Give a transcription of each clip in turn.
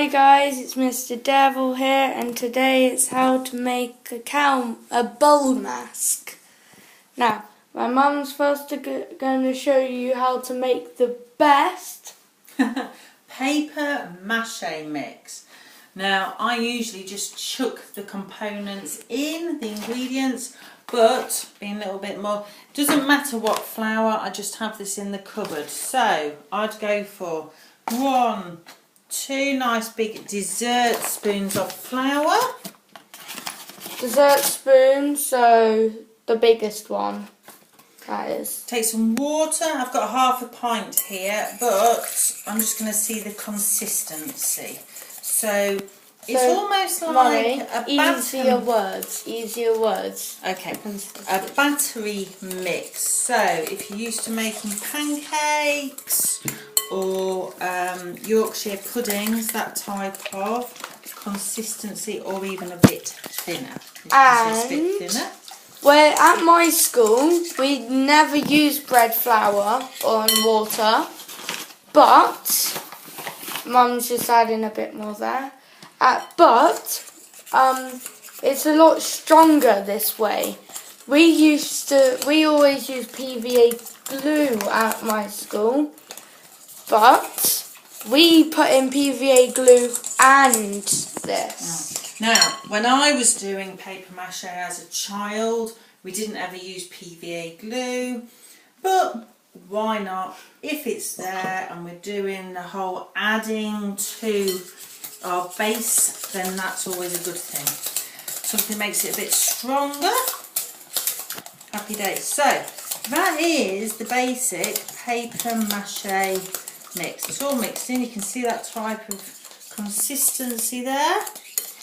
Hi guys, it's Mr. Devil here, and today it's how to make a bull mask. Now, my mum's going to show you how to make the best paper mache mix. Now, I usually just chuck the components in, the ingredients, but being a little bit more, doesn't matter what flour, I just have this in the cupboard. So, I'd go for 2 nice big dessert spoons of flour. Dessert spoon, so the biggest one, that is. Take some water. I've got half a pint here, but I'm just going to see the consistency. So it's almost like a easier words. Okay, a battery mix. So if you're used to making pancakes or Yorkshire puddings, that type of consistency, or even a bit thinner. Well, at my school, we never use bread flour or water, but Mum's just adding a bit more there. But it's a lot stronger this way. We always use PVA glue at my school, but we put in PVA glue and this. Now, when I was doing paper mache as a child, we didn't ever use PVA glue, but why not? If it's there and we're doing the whole adding to our base, then that's always a good thing. Something makes it a bit stronger. Happy days. So, that is the basic paper mache mix. It's all mixed in. You can see that type of consistency there.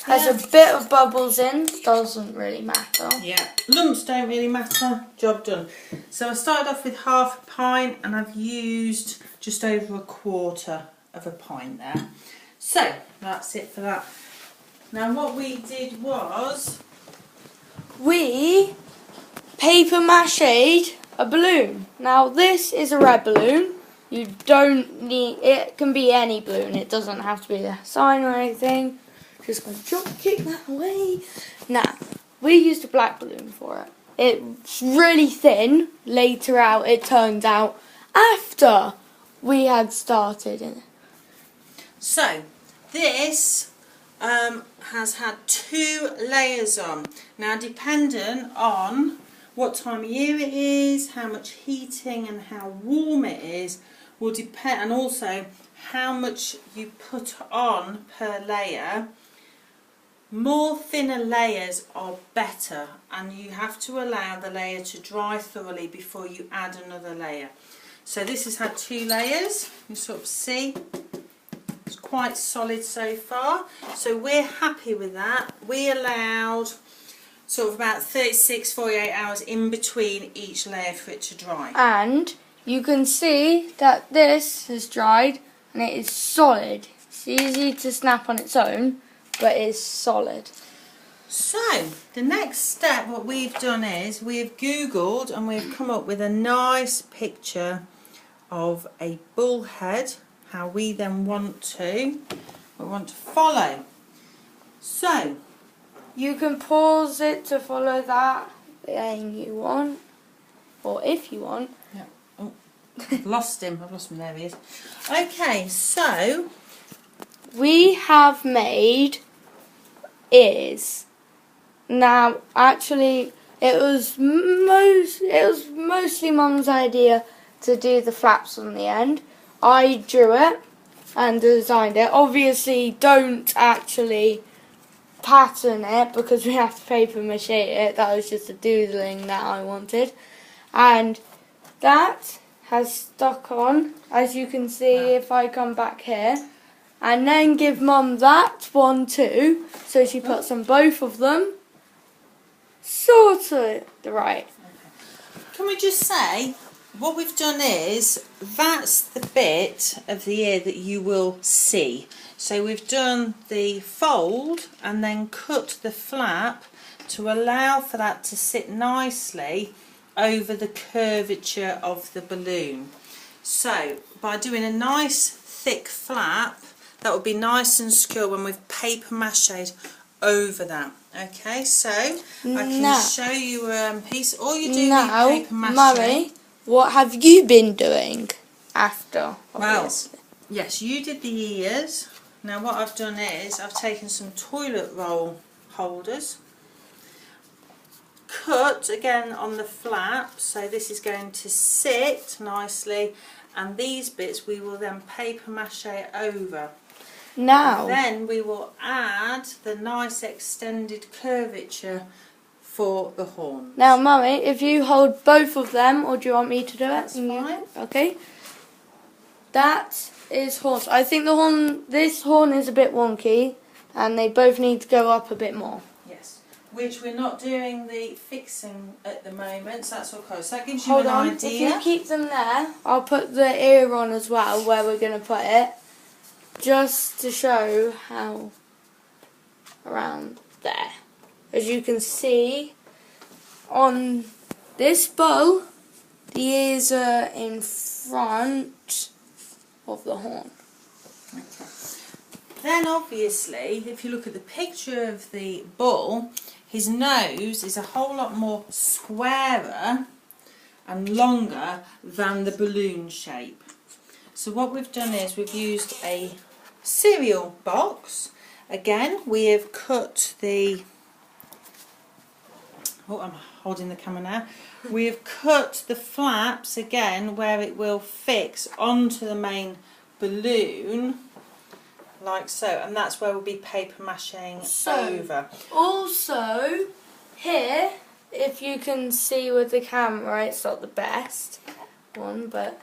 Has a bit of bubbles in, doesn't really matter. Yeah, lumps don't really matter, job done. So I started off with half a pint and I've used just over 1/4 of a pint there. So that's it for that. Now what we did was, we paper mached a balloon. Now this is a red balloon. You don't need, it can be any balloon, it doesn't have to be a sign or anything. Just going to drop kick that away. Now, we used a black balloon for it. It's really thin. Later out, it turns out, after we had started in it. So, this has had 2 layers on. Now, dependent on what time of year it is, how much heating and how warm it is, will depend, and also how much you put on per layer. More thinner layers are better, and you have to allow the layer to dry thoroughly before you add another layer. So this has had 2 layers, you sort of see, it's quite solid so far, so we're happy with that. We allowed sort of about 36-48 hours in between each layer for it to dry. And you can see that this has dried and it is solid. It's easy to snap on its own, but it's solid. So, the next step, what we've done is, we've Googled and we've come up with a nice picture of a bull head, how we then want to follow. So, you can pause it to follow that thing you want, or if you want. Yeah. Oh, I've lost him, there he is. Okay, so we have made ears. Now, actually, it was mostly Mum's idea to do the flaps on the end. I drew it and designed it. Obviously, don't actually pattern it because we have to paper mache it. That was just a doodling that I wanted. And that has stuck on, as you can see if I come back here. And then give Mum that one too, so she puts on both of them. Sort of right. Okay. Can we just say, what we've done is, that's the bit of the ear that you will see. So we've done the fold and then cut the flap to allow for that to sit nicely over the curvature of the balloon. So by doing a nice thick flap, that will be nice and secure when we've paper mache'd over that. Okay, so I can show you a piece. All you do with paper mache. Mummy, what have you been doing after? Obviously? Well, yes, you did the ears. Now what I've done is I've taken some toilet roll holders, cut again on the flap, so this is going to sit nicely, and these bits we will then paper mache over. Now, and then we will add the nice extended curvature for the horns. Now, Mummy, if you hold both of them, or do you want me to do it? That's fine. Okay. That is horns. I think this horn is a bit wonky, and they both need to go up a bit more. Yes. Which we're not doing the fixing at the moment, so that's okay. So that gives you an idea. If you keep them there, I'll put the ear on as well, where we're going to put it. Just to show how around there. As you can see on this bow, the ears are in front of the horn. Okay. Then obviously, if you look at the picture of the bull, his nose is a whole lot more squarer and longer than the balloon shape. So what we've done is we've used a cereal box. Again, we have cut the... Oh, I'm holding the camera now. We have cut the flaps again where it will fix onto the main balloon, like so, and that's where we'll be paper mashing over. Also, here, if you can see with the camera, it's not the best one, but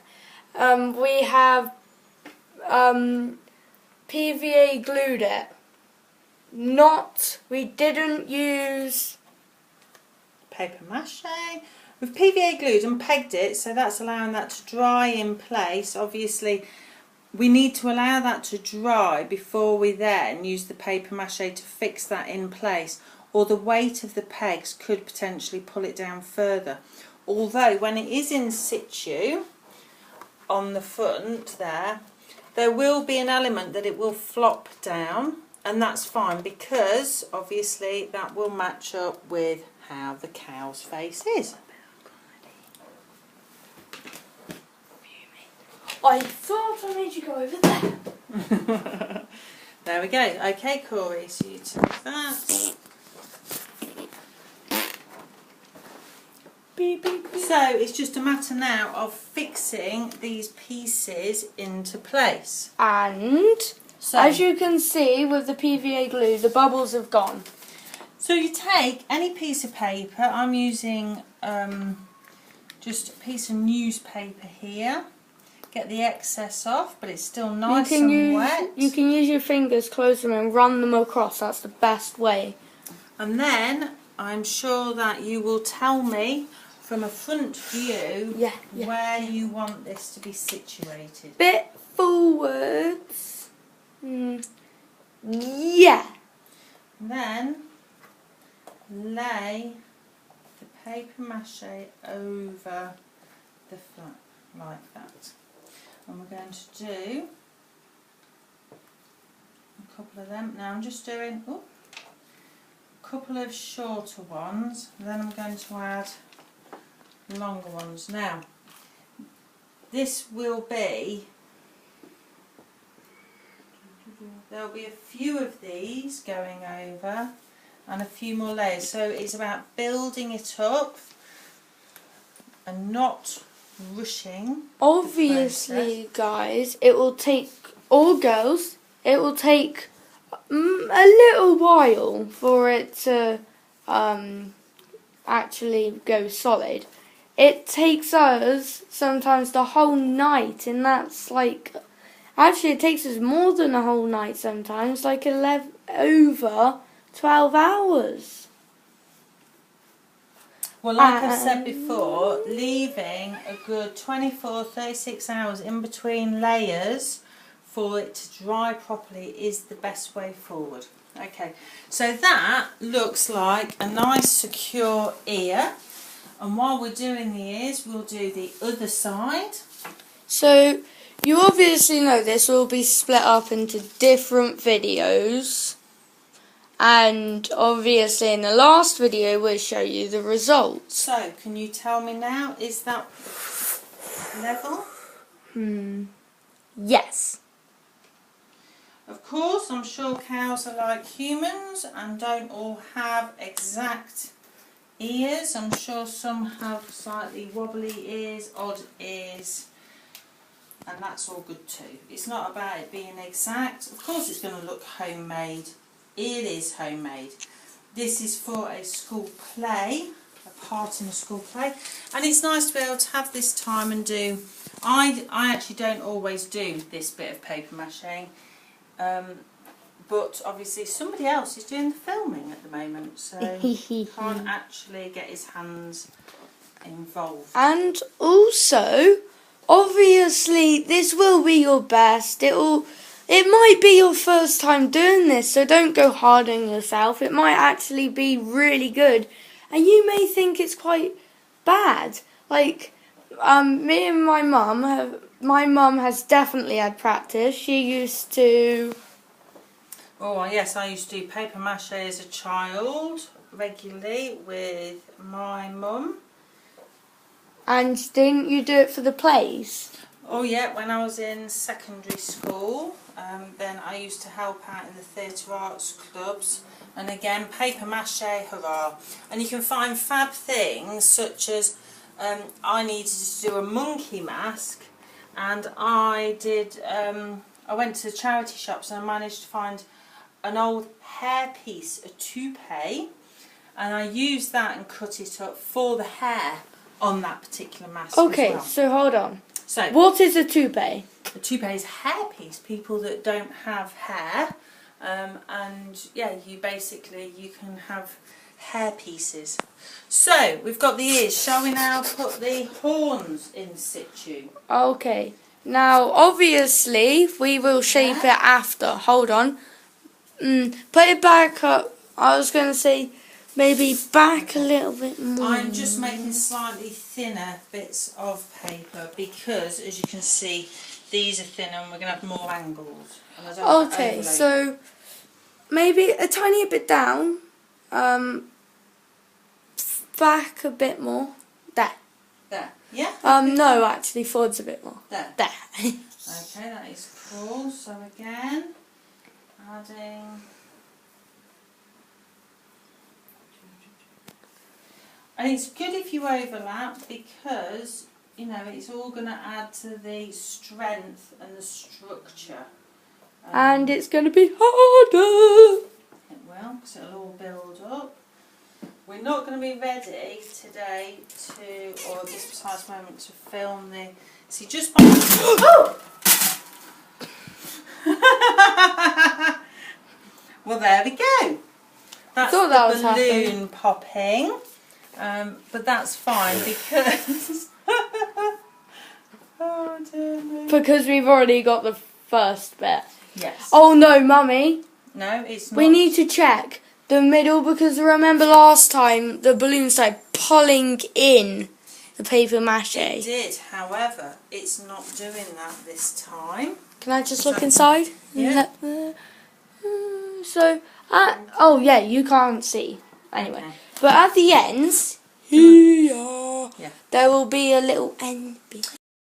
we have PVA glued it. We didn't use paper mache. We've PVA glued and pegged it, so that's allowing that to dry in place. Obviously, we need to allow that to dry before we then use the paper mache to fix that in place, or the weight of the pegs could potentially pull it down further. Although when it is in situ on the front there will be an element that it will flop down, and that's fine because obviously that will match up with how the cow's face is. I thought I made you go over there. There we go. Okay, Corey, so you take that. Beep, beep, beep. So it's just a matter now of fixing these pieces into place. And So, as you can see with the PVA glue, the bubbles have gone. so you take any piece of paper. I'm using just a piece of newspaper here. Get the excess off, but it's still nice and wet. You can use your fingers, close them and run them across. That's the best way. And then I'm sure that you will tell me from a front view where you want this to be situated. Bit forwards. Yeah. Then lay the paper mache over the flap like that. And we're going to do a couple of them. Now I'm just doing a couple of shorter ones, and then I'm going to add longer ones. Now this will be, there'll be a few of these going over and a few more layers, so it's about building it up and not rushing. Obviously, guys, it will take, or girls, it will take a little while for it to actually go solid. It takes us sometimes the whole night, and that's like, actually it takes us more than a whole night sometimes, like over 12 hours. Well, like I've said before, leaving a good 24-36 hours in between layers for it to dry properly is the best way forward. Okay, so that looks like a nice secure ear, and while we're doing the ears, we'll do the other side. So you obviously know this will be split up into different videos. And obviously in the last video we'll show you the results. So, can you tell me now, is that level? Yes. Of course, I'm sure cows are like humans and don't all have exact ears. I'm sure some have slightly wobbly ears, odd ears, and that's all good too. It's not about it being exact. Of course it's going to look homemade. It is homemade. This is for a school play, a part in a school play, and it's nice to be able to have this time and do. I actually don't always do this bit of paper mache. But obviously somebody else is doing the filming at the moment, so can't actually get his hands involved. And also, obviously this will be your best. It might be your first time doing this, so don't go hard on yourself. It might actually be really good, and you may think it's quite bad. Like me and my mum has definitely had practice. She used to. Oh yes, I used to do paper mache as a child regularly with my mum. And didn't you do it for the plays? Oh yeah, when I was in secondary school, then I used to help out in the theatre arts clubs. And again, paper mache, hurrah. And you can find fab things such as, I needed to do a monkey mask, and I went to charity shops and I managed to find an old hairpiece, a toupee, and I used that and cut it up for the hair on that particular mask Okay, as well. so hold on. So What is a toupee? a toupee is a hairpiece. People that don't have hair, and yeah, you can have hair pieces. So we've got the ears. Shall we now put the horns in situ? Okay. Now, obviously, we will shape it after. Hold on. Put it back up. I was going to say maybe back a little bit more. I'm just making slightly thinner bits of paper because, as you can see, these are thinner and we're going to have more angles. And I don't want to Okay, overload. so maybe a tiny bit down. Back a bit more. There. There. Yeah? No, actually, forwards a bit more. There. There. Okay, that is cool. So again, adding. And it's good if you overlap because, you know, it's all going to add to the strength and the structure. And it's going to be harder. It will, because it'll all build up. We're not going to be ready today or at this precise moment, to film the. See, just by. Oh! Well, there we go. That's the balloon popping. But that's fine because. Oh dear me. Because we've already got the first bit. Yes. Oh no, Mummy. No, it's not. We need to check the middle because remember last time the balloon started pulling in the paper mache. It did, however, it's not doing that this time. Can I just look inside? Yeah. So, oh yeah, you can't see. Anyway, Okay. but at the ends, here, Yeah. there will be a little end bit.